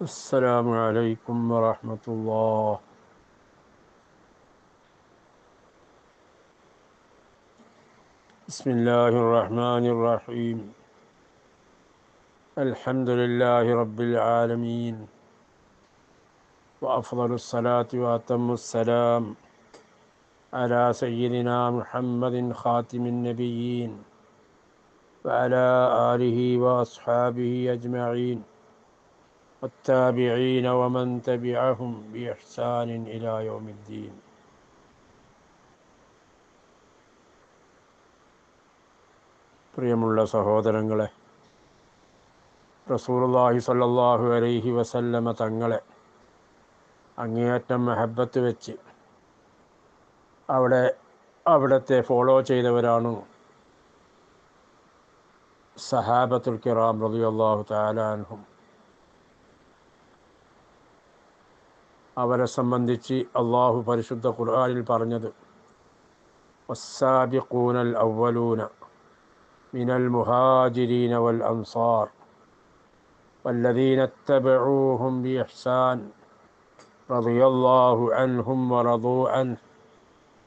السلام عليكم ورحمة الله. بسم الله الرحمن الرحيم. الحمد لله رب العالمين، وأفضل الصلاة وأتم السلام على سيدنا محمد خاتم النبيين وعلى آله وأصحابه أجمعين والتابعين ومن تبعهم بإحسان إلى يوم الدين. പ്രിയമുള്ള സഹോദരങ്ങളെ, റസൂലുള്ളാഹി സ്വല്ലല്ലാഹു അലൈഹി വസല്ലമ തങ്ങളെ അങ്ങേയറ്റം മഹബത്ത് വെച്ച് അവിടത്തെ ഫോളോ ചെയ്തവരാണ് സഹാബത്തുൽ കിറാം റളിയല്ലാഹു തആല അൻഹും. അവരെ സംബന്ധിച്ച് അള്ളാഹു പരിശുദ്ധ ഖുർആനിൽ പറഞ്ഞത് വസ്സാബിഖൂനൽ അവ്വലൂന മിനൽ മുഹാജിരീന വൽ അൻസാർ വല്ലദീന ഇത്തബഊഹും ബിഇഹ്സാൻ റളിയല്ലാഹു അൻഹും വറദൂ അൻഹു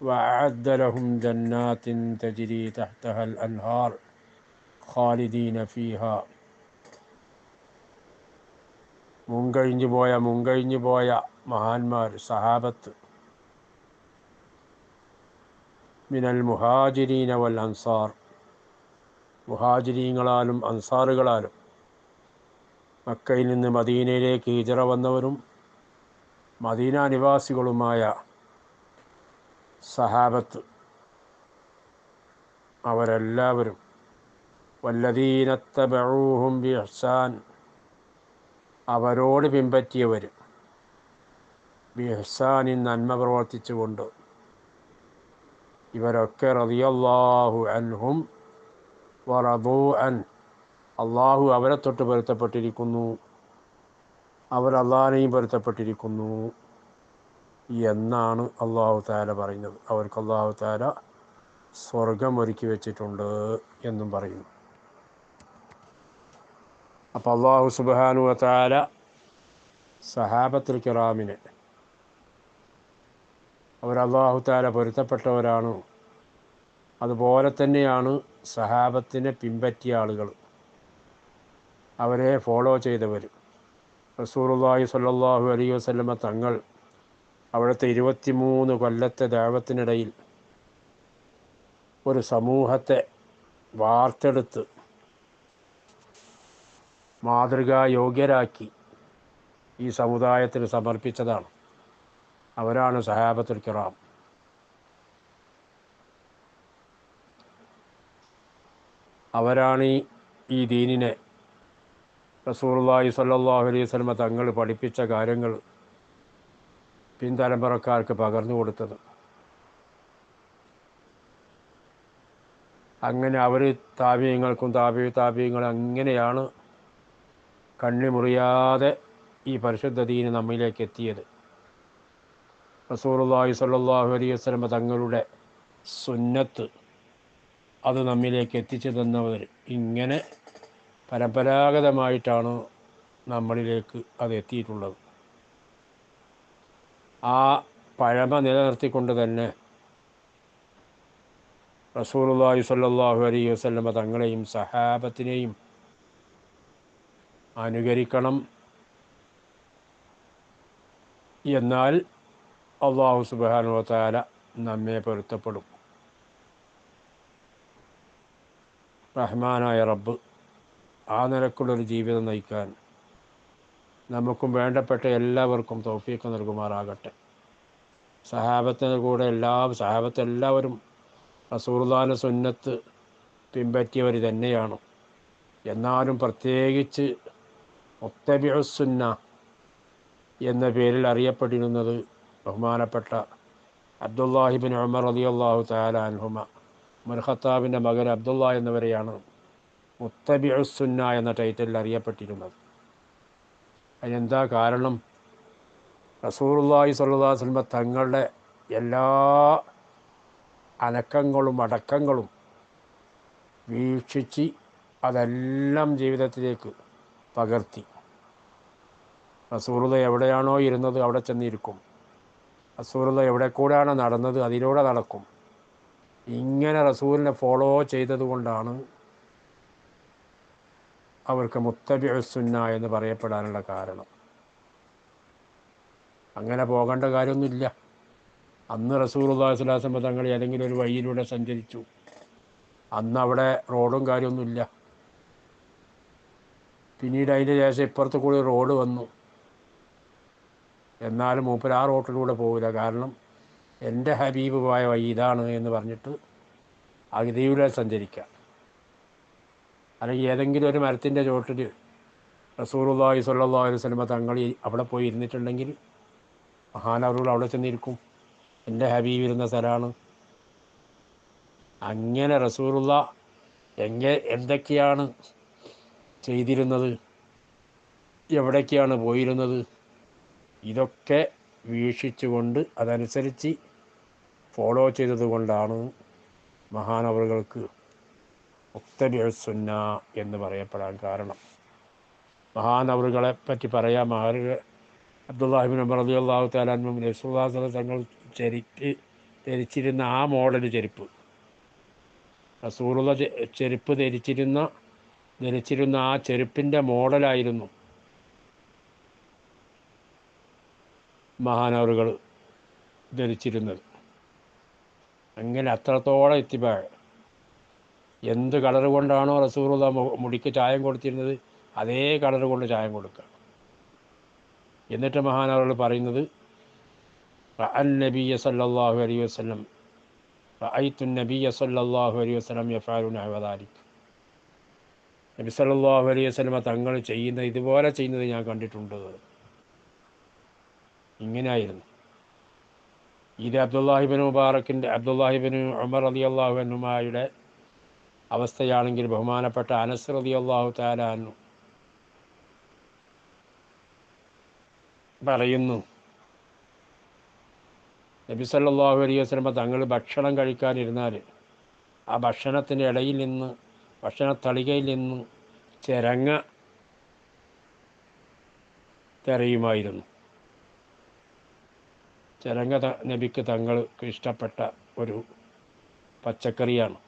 വഅഅദ്ദ ലഹും ജന്നാത്തിൻ തജ്രി തഹ്തഹൽ അൻഹാർ ഖാലിദീന ഫീഹാ. മുൻകഴിഞ്ഞു പോയ മഹാന്മാർ, സഹാബത്ത്, മിനൽ മുഹാജിരീന വൽ അൻസാർ, മുഹാജിരീങ്ങളാലും അൻസാറുകളാലും മക്കയിൽ നിന്ന് മദീനയിലേക്ക് ഹിജറ വന്നവരും മദീന നിവാസികളുമായ സഹാബത്ത് അവരെല്ലാവരും വല്ലദീന ഇത്തബഊഹും ബിഇഹ്സാൻ, അവരോട് പിൻപറ്റിയവർ, ബിഇഹ്സാനിൻ, നന്മ പ്രവർത്തിച്ചുകൊണ്ട്, ഇവരൊക്കെ റളിയല്ലാഹു അൻഹും വറദൂ അൻ, അള്ളാഹു അവരെ തൊട്ട് പൊരുത്തപ്പെട്ടിരിക്കുന്നു, അവർ അള്ളാഹിനെയും പൊരുത്തപ്പെട്ടിരിക്കുന്നു എന്നാണ് അള്ളാഹു തആല പറയുന്നത്. അവർക്ക് അള്ളാഹു തആല സ്വർഗം ഒരുക്കി വെച്ചിട്ടുണ്ട് എന്നും പറയുന്നു. അപ്പോൾ അള്ളാഹു സുബ്ഹാനഹു വ തആല സഹാബത്തുൽ കിറാമിനെ അവർ അള്ളാഹു തആല പൊരുത്തപ്പെട്ടവരാണ്. അതുപോലെ തന്നെയാണ് സഹാബത്തിനെ പിൻപറ്റിയ ആളുകൾ, അവരെ ഫോളോ ചെയ്തവർ. റസൂലുള്ളാഹി സ്വല്ലല്ലാഹു അലൈഹി വസല്ലമ തങ്ങൾ അവിടുത്തെ 23 കൊല്ലത്തെ ദഅവത്തിനിടയിൽ ഒരു സമൂഹത്തെ വാർത്തെടുത്ത് മാതൃകായോഗ്യരാക്കി ഈ സമുദായത്തിന് സമർപ്പിച്ചതാണ്. അവരാണ് സഹാബത്തുൽ കിറാം. അവരാണ് ഈ ദീനിനെ, റസൂലുള്ളാഹി സ്വല്ലല്ലാഹു അലൈഹി വസല്ലമ തങ്ങൾ പഠിപ്പിച്ച കാര്യങ്ങൾ പിൻതലമുറക്കാർക്ക് പകർന്നു കൊടുത്തത്. അങ്ങനെ അവർ താബിഈങ്ങൾക്കും താബിഈങ്ങൾ അങ്ങനെയാണ് കണ്ണിമുറിയാതെ ഈ പരിശുദ്ധ ദീന് നമ്മിലേക്ക് എത്തിയത്. റസൂലുള്ളാഹി സ്വല്ലല്ലാഹു അലൈഹി വസല്ലമ തങ്ങളുടെ സുന്നത്ത് അത് നമ്മിലേക്ക് എത്തിച്ചു തന്നവർ ഇങ്ങനെ പരമ്പരാഗതമായിട്ടാണ് നമ്മളിലേക്ക് അത് എത്തിയിട്ടുള്ളത്. ആ പഴമ നിലനിർത്തിക്കൊണ്ട് തന്നെ റസൂലുള്ളാഹി സ്വല്ലല്ലാഹു അലൈഹി വസല്ലമ തങ്ങളെയും സഹാബത്തിനെയും അനുകരിക്കണം. എന്നാൽ അല്ലാഹു സുബ്ഹാനഹു വ തആല നമ്മെ പൊരുത്തപ്പെടും. റഹ്മാനായ റബ്ബ് ആ നിലക്കുള്ളൊരു ജീവിതം നയിക്കാൻ നമുക്കും വേണ്ടപ്പെട്ട എല്ലാവർക്കും തൗഫീഖ് നൽകുമാറാകട്ടെ. സഹാബത്തെല്ലാവരും റസൂലുള്ളാഹിന്റെ സുന്നത്ത് പിൻപറ്റിയവർ തന്നെയാണ്. എന്നാലും പ്രത്യേകിച്ച് മുത്തബിഉസ് സുന്ന എന്ന പേരിൽ അറിയപ്പെട്ടിരുന്നത് ബഹുമാനപ്പെട്ട അബ്ദുല്ലാഹി ഇബ്നു ഉമർ റളിയല്ലാഹു തആല അൻഹുമ, ഉമർ ഖത്താബിൻ്റെ മകൻ അബ്ദുള്ള എന്നിവരെയാണ് മുത്തബിഉസ് സുന്ന എന്ന ടൈറ്റിൽ അറിയപ്പെട്ടിരുന്നത്. അതിനെന്താ കാരണം? റസൂലുള്ളാഹി സ്വല്ലല്ലാഹു അലൈഹി വസല്ലം തങ്ങളുടെ എല്ലാ അനക്കങ്ങളും അടക്കങ്ങളും വീക്ഷിച്ച് അതെല്ലാം ജീവിതത്തിലേക്ക് പകർത്തി. റസൂലുള്ളാഹി എവിടെയാണോ ഇരുന്നത് അവിടെ ചെന്നിരിക്കും. റസൂലുള്ളാഹി എവിടെ കൂടെയാണോ നടന്നത് അതിലൂടെ നടക്കും. ഇങ്ങനെ റസൂലിനെ ഫോളോ ചെയ്തത് കൊണ്ടാണ് അവർക്ക് മുത്തബിഉ സുന്ന എന്ന് പറയപ്പെടാനുള്ള കാരണം. അങ്ങനെ പോകേണ്ട കാര്യമൊന്നുമില്ല. അന്ന് റസൂലുള്ളാഹി സ്വല്ലല്ലാഹു അലൈഹി വസല്ലം തങ്ങൾ ഏതെങ്കിലും ഒരു വഴിയിലൂടെ സഞ്ചരിച്ചു. അന്ന് അവിടെ റോഡും കാര്യമൊന്നുമില്ല. പിന്നീട് അതിൻ്റെ ശേഷം ഇപ്പുറത്ത് കൂടി റോഡ് വന്നു. എന്നാലും മൂപ്പര് ആ റോട്ടിലൂടെ പോകില്ല. കാരണം എൻ്റെ ഹബീബ് പോയ വഴി ഇതാണ് എന്ന് പറഞ്ഞിട്ട് അതിലൂടെ സഞ്ചരിക്കുക. അല്ലെങ്കിൽ ഏതെങ്കിലും ഒരു മരത്തിൻ്റെ ചോട്ടിൽ റസൂലുള്ളാഹി സ്വല്ലല്ലാഹു അലൈഹി വസല്ലം തങ്ങൾ അവിടെ പോയി ഇരുന്നിട്ടുണ്ടെങ്കിൽ മഹാനവറുകൾ അവിടെ ചെന്നിരിക്കും. എൻ്റെ ഹബീബ് ഇരുന്ന സ്ഥലമാണ്. അങ്ങനെ റസൂലുള്ളാഹി എന്തൊക്കെയാണ് ചെയ്തിരുന്നത്, എവിടേക്കാണ് പോയിരുന്നത്, ഇതൊക്കെ വീക്ഷിച്ചുകൊണ്ട് അതനുസരിച്ച് ഫോളോ ചെയ്തത് കൊണ്ടാണ് മഹാനവറുകൾക്ക് മുത്തബിഉ സുന്ന എന്ന് പറയപ്പെടാൻ കാരണം. മഹാനവറുകളെ പറ്റി പറയാം. അബ്ദുല്ലാഹി ഇബ്നു ഉമർ റളിയല്ലാഹു തആല അൻഹു റസൂലുള്ളാഹി സ്വല്ലല്ലാഹു അലൈഹി വസല്ലം തങ്ങൾ ധരിച്ചിരുന്ന ആ മോഡൽ ചെരുപ്പ്, റസൂലുള്ളാഹി ചെരുപ്പ് ധരിച്ചിരുന്ന ആ ചെരുപ്പിൻ്റെ മോഡലായിരുന്നു മഹാനവറുകൾ ധരിച്ചിരുന്നത്. അങ്ങനെ അത്രത്തോളം ഇത്തിബാ. എന്ത് കളർ കൊണ്ടാണോ റസൂലുള്ളാഹി മുടിക്ക് ചായം കൊടുത്തിരുന്നത് അതേ കളർ കൊണ്ട് ചായം കൊടുക്കുക. എന്നിട്ട് മഹാനവറുകൾ പറയുന്നത് റഅൻ നബിയ്യ സല്ലല്ലാഹു അലൈഹി വസല്ലം റഅയ്തു നബിയ്യ സല്ലല്ലാഹു അലൈഹി വസല്ലം യഫഅലു നഹവ ദാലിക്. നബി സല്ലല്ലാഹു അലൈഹി വസല്ലം തങ്ങൾ ഇതുപോലെ ചെയ്യുന്നത് ഞാൻ കണ്ടിട്ടുണ്ട്. ഇങ്ങനെയായിരുന്നു. ഇത് അബ്ദുല്ലാഹി ഇബ്നു ഉമർ റളിയല്ലാഹു അൻഹുമായുടെ അവസ്ഥയാണെങ്കിൽ ബഹുമാനപ്പെട്ട അനസ് റളിയല്ലാഹു തആല അൻഹു പറയുന്നു, നബി സല്ലല്ലാഹു അലൈഹി വസല്ലം തങ്ങൾ ഭക്ഷണം കഴിക്കാനിരുന്നാൽ ആ ഭക്ഷണത്തിൻ്റെ ഇടയിൽ നിന്ന്, ഭക്ഷണത്തളികയിൽ നിന്ന് ചിരങ്ങ തെറിയുമായിരുന്നു. ചിരങ്ങ നബിക്ക് തങ്ങൾക്ക് ഇഷ്ടപ്പെട്ട ഒരു പച്ചക്കറിയാണ്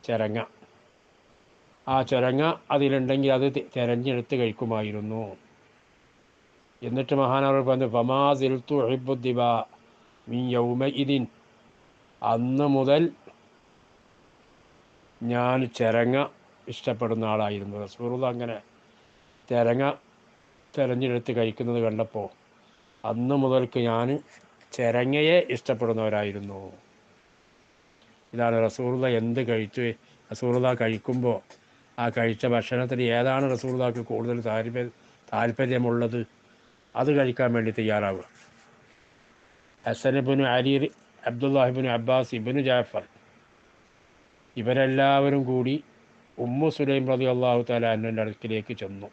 ചിരങ്ങ. ആ ചിരങ്ങ അതിലുണ്ടെങ്കിൽ അത് തിരഞ്ഞെടുത്ത് കഴിക്കുമായിരുന്നു. എന്നിട്ട് മഹാനവർ പറഞ്ഞു, ഫമാ സിൽതു ഉഹിബ്ബു ദിബാ മിൻ യൗമഇദിൻ. അന്ന് മുതൽ ഞാൻ ചിരങ്ങ ഇഷ്ടപ്പെടുന്ന ആളായിരുന്നു. റസൂലുള്ളാഹി അങ്ങനെ ചിരങ്ങ തിരഞ്ഞെടുത്ത് കഴിക്കുന്നത് കണ്ടപ്പോൾ അന്ന് മുതൽക്ക് ഞാൻ ചിരങ്ങയെ ഇഷ്ടപ്പെടുന്നവരായിരുന്നു. ഇതാണ് റസൂലുള്ളാഹി എന്ത് കഴിച്ചു. റസൂലുള്ളാഹി കഴിക്കുമ്പോൾ ആ കഴിച്ച ഭക്ഷണത്തിൽ ഏതാണ് റസൂലുള്ളാഹിക്ക് കൂടുതൽ താല്പര്യമുള്ളത് അത് കഴിക്കാൻ വേണ്ടി തയ്യാറാവുക. ഹസൻ ഇബ്നു അലി, അബ്ദുല്ലാഹി ഇബ്നു അബ്ബാസ്, ഇബ്നു ജാഫർ ഇവരെല്ലാവരും കൂടി ഉമ്മു സുലൈം റളിയല്ലാഹു തആല അൻഹയുടെ അടുക്കിലേക്ക് ചെന്നു.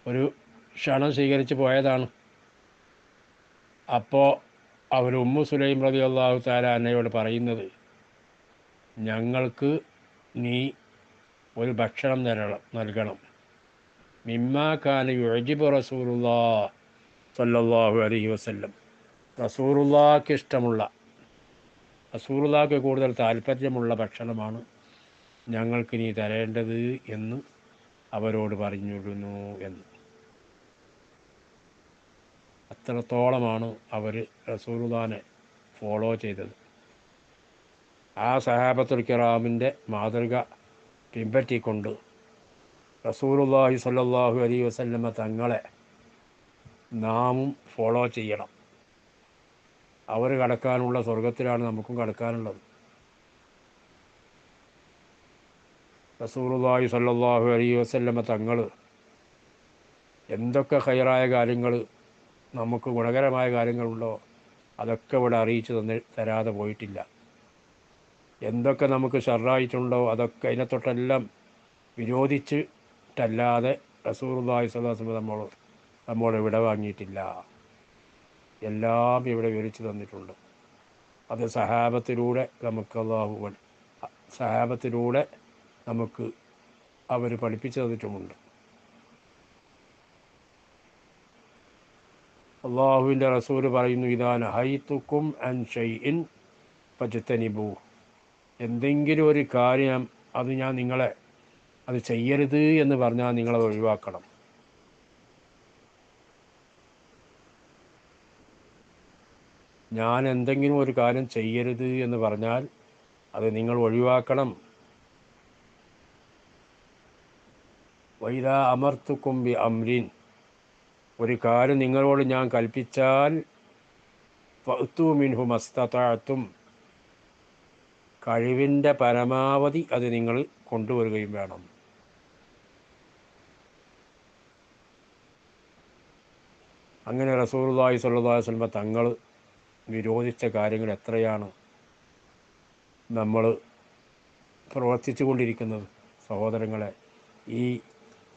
ഒരു ക്ഷണം സ്വീകരിച്ച് പോയതാണ്. അപ്പോൾ അവർ ഉമ്മു സുലൈം റളിയല്ലാഹു തആല അൻഹയോട് പറയുന്നത്, ഞങ്ങൾക്ക് നീ ഒരു ഭക്ഷണം നൽകണം. മിമ്മാ കാന യുഅ്ജിബു റസൂലുള്ളാഹി സ്വല്ലല്ലാഹു അലൈഹി വസല്ലം. റസൂലുള്ളാഹിക്ക് ഇഷ്ടമുള്ള, റസൂലുള്ളാഹിക്ക് കൂടുതൽ താല്പര്യമുള്ള ഭക്ഷണമാണ് ഞങ്ങൾക്ക് നീ തരേണ്ടത് എന്ന് അവരോട് പറഞ്ഞിരുന്നു എന്ന്. അത്രത്തോളമാണ് അവർ റസൂലുള്ളാഹിനെ ഫോളോ ചെയ്തത്. ആ സഹാബത്തുൽ കിറാമിൻ്റെ മാതൃക പിൻപറ്റിക്കൊണ്ട് റസൂലുള്ളാഹി സ്വല്ലല്ലാഹു അലൈഹി വസല്ലമ തങ്ങളെ നാമും ഫോളോ ചെയ്യണം. അവർ കടക്കാനുള്ള സ്വർഗത്തിലാണ് നമുക്കും കടക്കാനുള്ളത്. റസൂലുള്ളാഹി സ്വല്ലല്ലാഹു അലൈഹി വസല്ലമ തങ്ങൾ എന്തൊക്കെ ഖൈറായ കാര്യങ്ങൾ, നമുക്ക് ഗുണകരമായ കാര്യങ്ങളുണ്ടോ അതൊക്കെ ഇവിടെ അറിയിച്ചു തരാതെ പോയിട്ടില്ല. എന്തൊക്കെ നമുക്ക് ഷർറായിട്ടുണ്ടോ അതൊക്കെ അതിനെ തൊട്ടെല്ലാം വിരോധിച്ചിട്ടല്ലാതെ റസൂലുള്ളാഹി സ്വല്ലല്ലാഹു അലൈഹി വസല്ലം നമ്മോട് ഇവിടെ വാങ്ങിയിട്ടില്ല. എല്ലാം ഇവിടെ വിവരിച്ചു തന്നിട്ടുണ്ട്. അത് സഹാബത്തിലൂടെ നമുക്ക് അവർ പഠിപ്പിച്ചു തന്നിട്ടുമുണ്ട്. അള്ളാഹുവിൻ്റെ റസൂല് പറയുന്നു, ഇദാ നഹൈതുക്കും അൻ ഷൈഇൻ ഫജ്തനിബൂ. എന്തെങ്കിലും ഒരു കാര്യം അത് ഞാൻ നിങ്ങളെ അത് ചെയ്യരുത് എന്ന് പറഞ്ഞാൽ നിങ്ങളത് ഒഴിവാക്കണം. ഞാൻ എന്തെങ്കിലും ഒരു കാര്യം ചെയ്യരുത് എന്ന് പറഞ്ഞാൽ അത് നിങ്ങൾ ഒഴിവാക്കണം. വൈദാ അമർത്തുക്കും ബി അംരിൻ, ഒരു കാര്യം നിങ്ങളോട് ഞാൻ കൽപ്പിച്ചാൽ ഫഅ്തു മിൻഹു മസ്തതഅ്തും, കഴിവിൻ്റെ പരമാവധി അത് നിങ്ങൾ കൊണ്ടുവരികയും വേണം. അങ്ങനെ റസൂലുള്ളാഹി സ്വല്ലല്ലാഹു അലൈഹി വസല്ലം തങ്ങൾ വിരോധിച്ച കാര്യങ്ങൾ എത്രയാണ് നമ്മൾ പ്രവർത്തിച്ചു കൊണ്ടിരിക്കുന്നത്. സഹോദരങ്ങളെ, ഈ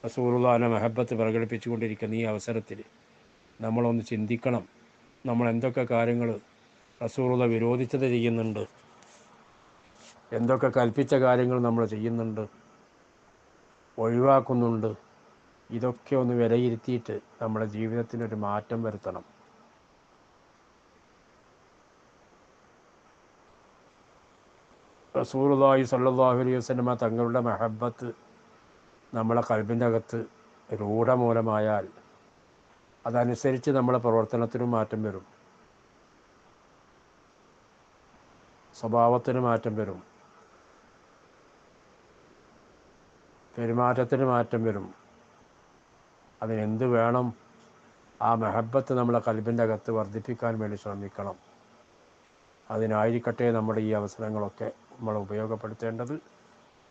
റസൂലുള്ളാഹിനെ മഹബത്ത് പ്രകടിപ്പിച്ചു കൊണ്ടിരിക്കുന്ന ഈ അവസരത്തിൽ നമ്മളൊന്ന് ചിന്തിക്കണം. നമ്മൾ എന്തൊക്കെ കാര്യങ്ങൾ റസൂലുള്ള വിരോധിച്ചത് ചെയ്യുന്നുണ്ട്, എന്തൊക്കെ കൽപ്പിച്ച കാര്യങ്ങൾ നമ്മൾ ചെയ്യുന്നുണ്ട്, ഒഴിവാക്കുന്നുണ്ട്. ഇതൊക്കെ ഒന്ന് വിലയിരുത്തിയിട്ട് നമ്മുടെ ജീവിതത്തിനൊരു മാറ്റം വരുത്തണം. റസൂലുള്ളാഹി സ്വല്ലല്ലാഹു അലൈഹി വസല്ലമ തങ്ങളുടെ മഹബത്ത് നമ്മളെ ഖൽബിൻ്റെ അകത്ത് രൂഢമൂലമായാൽ അതനുസരിച്ച് നമ്മളെ പ്രവർത്തനത്തിനും മാറ്റം വരും, സ്വഭാവത്തിന് മാറ്റം വരും, പെരുമാറ്റത്തിന് മാറ്റം വരും. അതിനെന്ത് വേണം? ആ മഹബത്ത് നമ്മളെ ഖൽബിൻ്റെ അകത്ത് വർദ്ധിപ്പിക്കാൻ വേണ്ടി ശ്രമിക്കണം. അതിനായിരിക്കട്ടെ നമ്മുടെ ഈ അവസരങ്ങളൊക്കെ നമ്മൾ ഉപയോഗപ്പെടുത്തേണ്ടത്.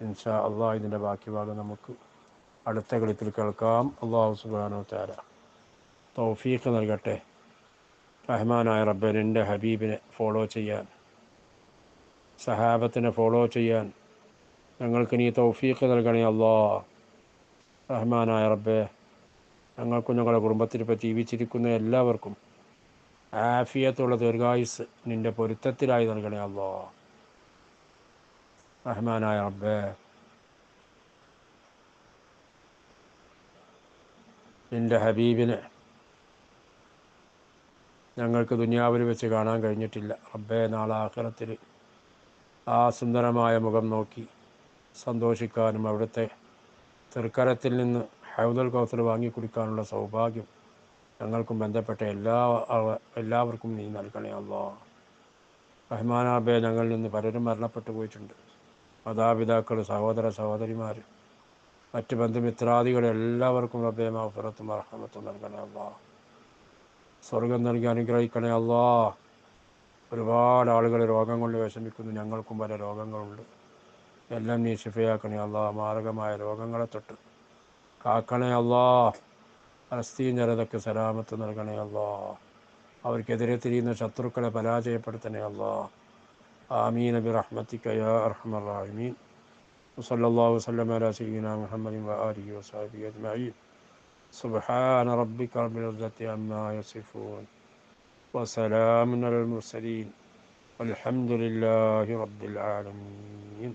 ഇൻഷാ അള്ളാഹ് ഇതിൻ്റെ ബാക്കി ഭാഗം നമുക്ക് അടുത്ത കളിത്തിൽ കേൾക്കാം. അള്ളാഹു സുബ്ഹാനഹു വ തആല തൗഫീഖ് നൽകട്ടെ. റഹ്മാനായ റബ്ബേ, നിൻ്റെ ഹബീബിനെ ഫോളോ ചെയ്യാൻ, സഹാബത്തിനെ ഫോളോ ചെയ്യാൻ ഞങ്ങൾക്ക് നീ തൗഫീഖ് നൽകണേ അല്ലാഹ്. റഹ്മാനായ റബ്ബേ, ഞങ്ങൾക്കും ഞങ്ങളുടെ കുടുംബത്തിലിപ്പോൾ ജീവിച്ചിരിക്കുന്ന എല്ലാവർക്കും ആഫിയത്തുള്ള ദീർഘായുസ് നിൻ്റെ പൊരുത്തത്തിലായി നൽകണേ അല്ലാഹ്. റഹ്മാനായ റബ്ബേ, നിൻ്റെ ഹബീബിനെ ഞങ്ങൾക്ക് ദുനിയാവിൽ വെച്ച് കാണാൻ കഴിഞ്ഞിട്ടില്ല റബ്ബേ. നാളെ ആഖിറത്തിൽ ആ സുന്ദരമായ മുഖം നോക്കി സന്തോഷിക്കാനും അവിടുത്തെ തൃക്കരത്തിൽ നിന്ന് ഹൗദുൽ കൗസർ വാങ്ങിക്കുടിക്കാനുള്ള സൗഭാഗ്യം ഞങ്ങൾക്കും ബന്ധപ്പെട്ട എല്ലാവർക്കും നീ നൽകണേ അല്ലാഹ്. റഹ്മാനായ റബ്ബേ, ഞങ്ങളിൽ നിന്ന് പലരും മരണപ്പെട്ടു പോയിട്ടുണ്ട്. മാതാപിതാക്കൾ, സഹോദര സഹോദരിമാർ, മറ്റ് ബന്ധുമിത്രാദികൾ എല്ലാവർക്കും റബ്ബേ മഗ്ഫിറത്തും റഹ്മത്തും നൽകണേ അല്ലാഹ്. സ്വർഗം നൽകി അനുഗ്രഹിക്കണേ അല്ലാഹ്. ഒരുപാട് ആളുകൾ രോഗം കൊണ്ട് വിഷമിക്കുന്നു. ഞങ്ങൾക്കും പല രോഗങ്ങളുണ്ട്. എല്ലാം നീ ശിഫയാക്കണേ അല്ലാഹ്. മാരകമായ രോഗങ്ങളെ തൊട്ട് കാക്കണേ അല്ലാഹ്. ഫലസ്തീൻ ജനതയ്ക്ക് സലാമത്ത് നൽകണേ അല്ലാഹ്. അവർക്കെതിരെ തിരിയുന്ന ശത്രുക്കളെ പരാജയപ്പെടുത്തണേ അല്ലാഹ്. ആമീൻ ബിറഹ്മതിക യാ അർഹമർ റഹീമീൻ. വസല്ലല്ലാഹു വസല്ലമ അലാ സയ്യിദിനാ മുഹമ്മദിൻ വആലിഹി വസഹ്ബിഹി അജ്മഈൻ. സുബ്ഹാന റബ്ബിക റബ്ബിൽ ഇസ്സത്തി അമ്മാ യസിഫൂൻ വസലാമുൻ അലൽ മുർസലീൻ വൽഹംദുലില്ലാഹി റബ്ബിൽ ആലമീൻ.